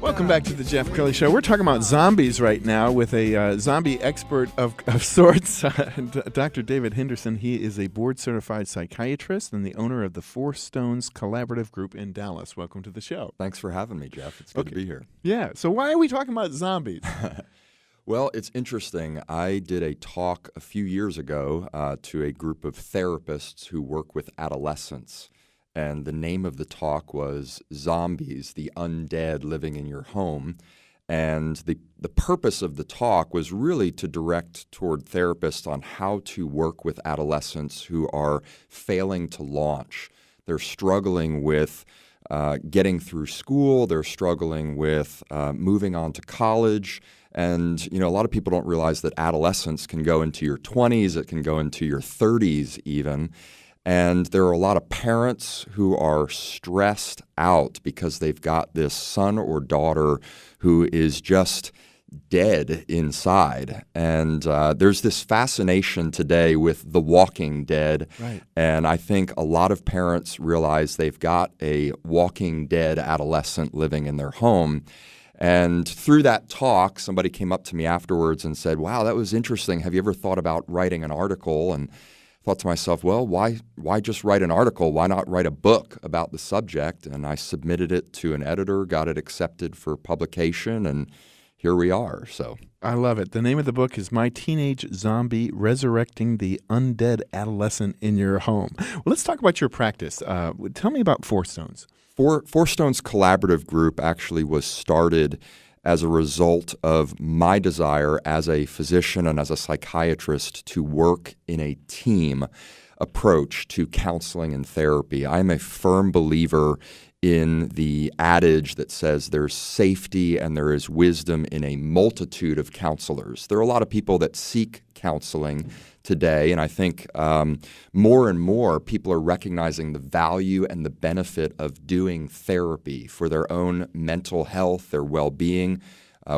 Welcome back to the Jeff Crilley Show. We're talking about zombies right now with a zombie expert of sorts, Dr. David Henderson. He is a board-certified psychiatrist and the owner of the Four Stones Collaborative Group in Dallas. Welcome to the show. Thanks for having me, Jeff. It's good to be here. Yeah. So why are we talking about zombies? Well, it's interesting. I did a talk a few years ago to a group of therapists who work with adolescents. And the name of the talk was Zombies, the Undead Living in Your Home. And the purpose of the talk was really to direct toward therapists on how to work with adolescents who are failing to launch. They're struggling with getting through school. They're struggling with moving on to college. And, a lot of people don't realize that adolescence can go into your 20s. It can go into your 30s even. And there are a lot of parents who are stressed out because they've got this son or daughter who is just dead inside. And there's this fascination today with The Walking Dead. Right. And I think a lot of parents realize they've got a Walking Dead adolescent living in their home. And through that talk, somebody came up to me afterwards and said, "Wow, that was interesting. Have you ever thought about writing an article?" And thought to myself, well, why just write an article? Why not write a book about the subject? And I submitted it to an editor, got it accepted for publication, and here we are. So I love it. The name of the book is My Teenage Zombie: Resurrecting the Undead Adolescent in Your Home. Well, let's talk about your practice. Tell me about Four Stones. Four Stones Collaborative Group actually was started as a result of my desire as a physician and as a psychiatrist to work in a team approach to counseling and therapy. I'm a firm believer in the adage that says there's safety and there is wisdom in a multitude of counselors. There are a lot of people that seek counseling today, and I think more and more people are recognizing the value and the benefit of doing therapy for their own mental health, their well-being.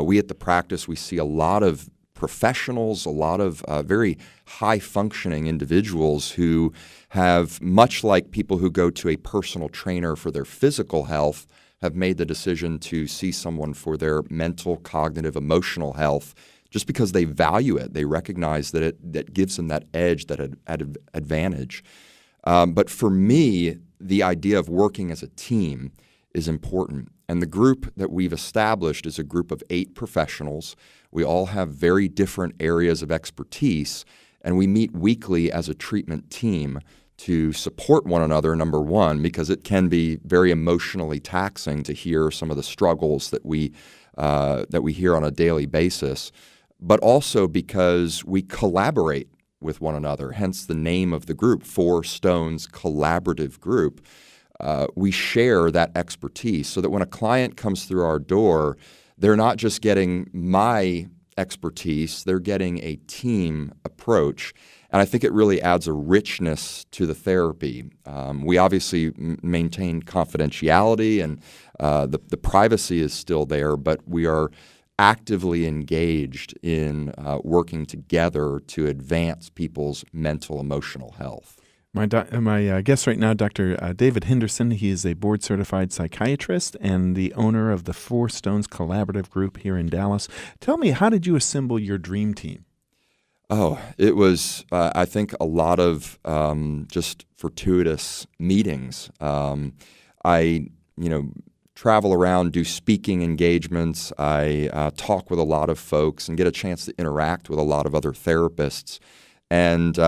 We at the practice, we see a lot of professionals, a lot of very high-functioning individuals who have, much like people who go to a personal trainer for their physical health, have made the decision to see someone for their mental, cognitive, emotional health just because they value it. They recognize that that gives them that edge, that advantage. But for me, the idea of working as a team is important. And the group that we've established is a group of 8 professionals. We all have very different areas of expertise, and we meet weekly as a treatment team to support one another, number one, because it can be very emotionally taxing to hear some of the struggles that we hear on a daily basis, but also because we collaborate with one another, hence the name of the group, Four Stones Collaborative Group. We share that expertise so that when a client comes through our door, they're not just getting my expertise, they're getting a team approach. And I think it really adds a richness to the therapy. We obviously maintain confidentiality and the privacy is still there, but we are actively engaged in working together to advance people's mental, emotional health. My guest right now, Dr. David Henderson. He is a board-certified psychiatrist and the owner of the Four Stones Collaborative Group here in Dallas. Tell me, how did you assemble your dream team? Oh, it was, I think, a lot of just fortuitous meetings. I travel around, do speaking engagements. I talk with a lot of folks and get a chance to interact with a lot of other therapists. And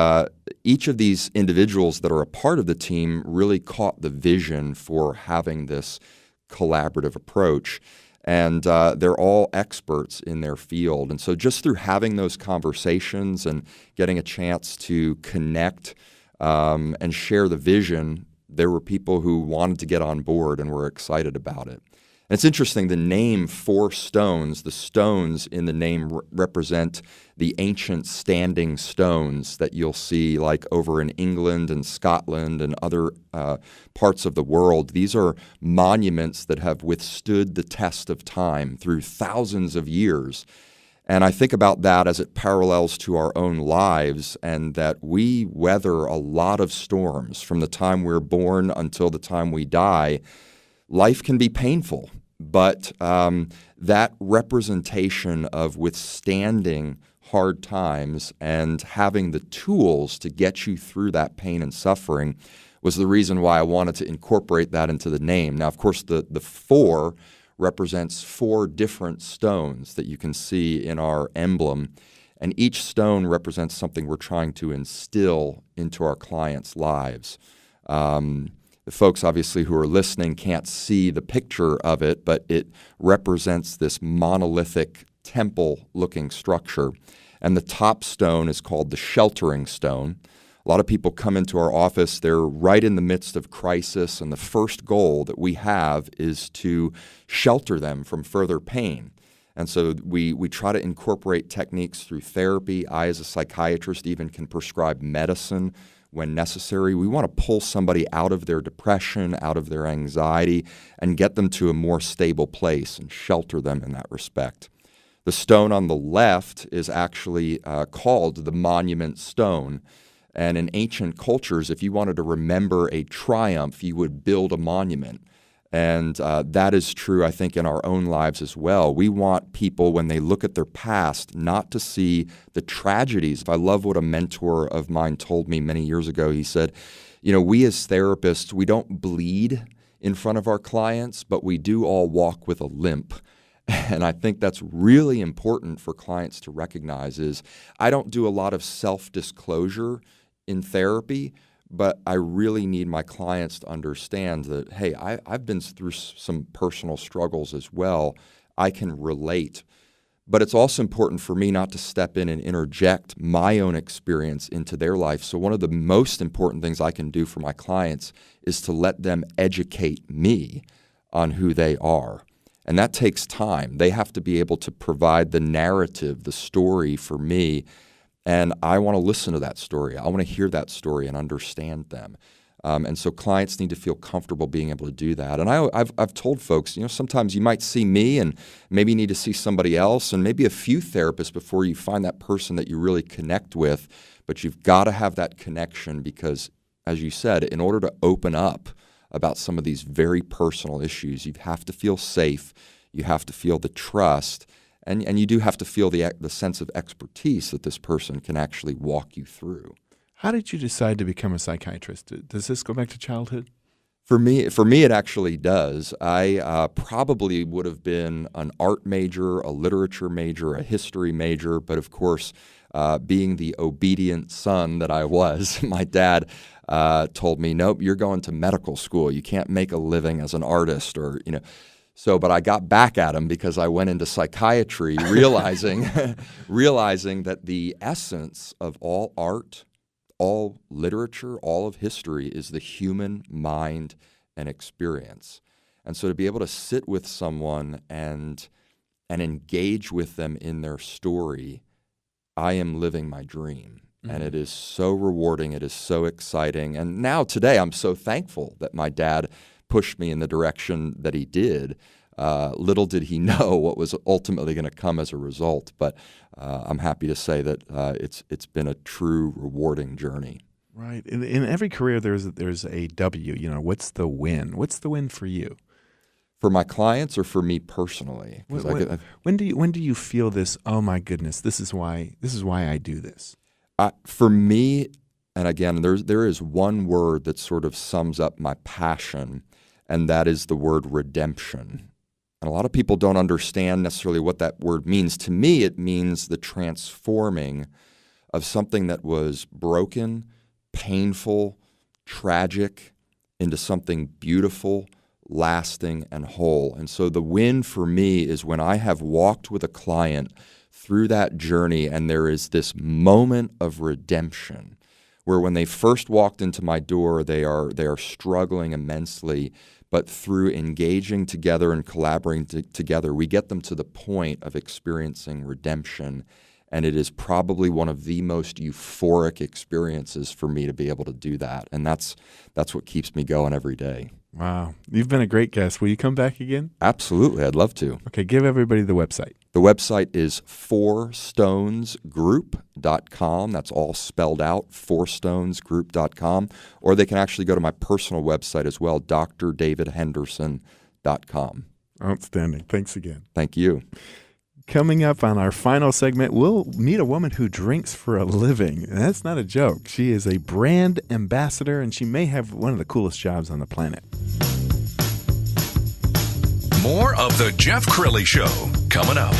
each of these individuals that are a part of the team really caught the vision for having this collaborative approach. And they're all experts in their field. And so just through having those conversations and getting a chance to connect and share the vision, there were people who wanted to get on board and were excited about it. And it's interesting, the name Four Stones, the stones in the name represent the ancient standing stones that you'll see like over in England and Scotland and other parts of the world. These are monuments that have withstood the test of time through thousands of years. And I think about that as it parallels to our own lives, and that we weather a lot of storms from the time we're born until the time we die. Life can be painful. but that representation of withstanding hard times and having the tools to get you through that pain and suffering was the reason why I wanted to incorporate that into the name. Now, of course, the 4 represents 4 different stones that you can see in our emblem, and each stone represents something we're trying to instill into our clients' lives. The folks, obviously, who are listening can't see the picture of it, but it represents this monolithic temple-looking structure. And the top stone is called the sheltering stone. A lot of people come into our office, they're right in the midst of crisis, and the first goal that we have is to shelter them from further pain. And so we try to incorporate techniques through therapy. I, as a psychiatrist, even can prescribe medicine when necessary. We want to pull somebody out of their depression, out of their anxiety, and get them to a more stable place and shelter them in that respect. The stone on the left is actually called the monument stone. And in ancient cultures, if you wanted to remember a triumph, you would build a monument. And that is true, I think, in our own lives as well. We want people, when they look at their past, not to see the tragedies. I love what a mentor of mine told me many years ago. He said, we as therapists, we don't bleed in front of our clients, but we do all walk with a limp. And I think that's really important for clients to recognize is I don't do a lot of self-disclosure in therapy, but I really need my clients to understand that, hey, I've been through some personal struggles as well. I can relate. But it's also important for me not to step in and interject my own experience into their life. So one of the most important things I can do for my clients is to let them educate me on who they are. And that takes time. They have to be able to provide the narrative, the story for me. And I want to listen to that story. I want to hear that story and understand them. And so clients need to feel comfortable being able to do that. And I've told folks, sometimes you might see me and maybe you need to see somebody else and maybe a few therapists before you find that person that you really connect with. But you've got to have that connection because, as you said, in order to open up about some of these very personal issues, you have to feel safe. You have to feel the trust. And you do have to feel the sense of expertise that this person can actually walk you through. How did you decide to become a psychiatrist? Does this go back to childhood? For me, it actually does. I probably would have been an art major, a literature major, a history major, but of course, being the obedient son that I was, my dad told me, nope, you're going to medical school. You can't make a living as an artist So, but I got back at him because I went into psychiatry, realizing that the essence of all art, all literature, all of history is the human mind and experience. And so to be able to sit with someone and engage with them in their story, I am living my dream. Mm-hmm. And it is so rewarding. It is so exciting. And now today I'm so thankful that my dad pushed me in the direction that he did. Little did he know what was ultimately going to come as a result, but I'm happy to say that it's been a true rewarding journey. Right. In every career, there's a W. What's the win? What's the win for you? For my clients or for me personally? When do you feel this? Oh my goodness, this is why I do this. For me, and again, there is one word that sort of sums up my passion, and that is the word redemption. And a lot of people don't understand necessarily what that word means. To me, it means the transforming of something that was broken, painful, tragic, into something beautiful, lasting, and whole. And so the win for me is when I have walked with a client through that journey and there is this moment of redemption where when they first walked into my door, they are struggling immensely, but through engaging together and collaborating together, we get them to the point of experiencing redemption. And it is probably one of the most euphoric experiences for me to be able to do that. And that's what keeps me going every day. Wow. You've been a great guest. Will you come back again? Absolutely. I'd love to. Okay. Give everybody the website. The website is fourstonesgroup.com. That's all spelled out, fourstonesgroup.com. Or they can actually go to my personal website as well, drdavidhenderson.com. Outstanding. Thanks again. Thank you. Coming up on our final segment, we'll meet a woman who drinks for a living. And that's not a joke. She is a brand ambassador, and she may have one of the coolest jobs on the planet. More of the Jeff Crilley Show coming up.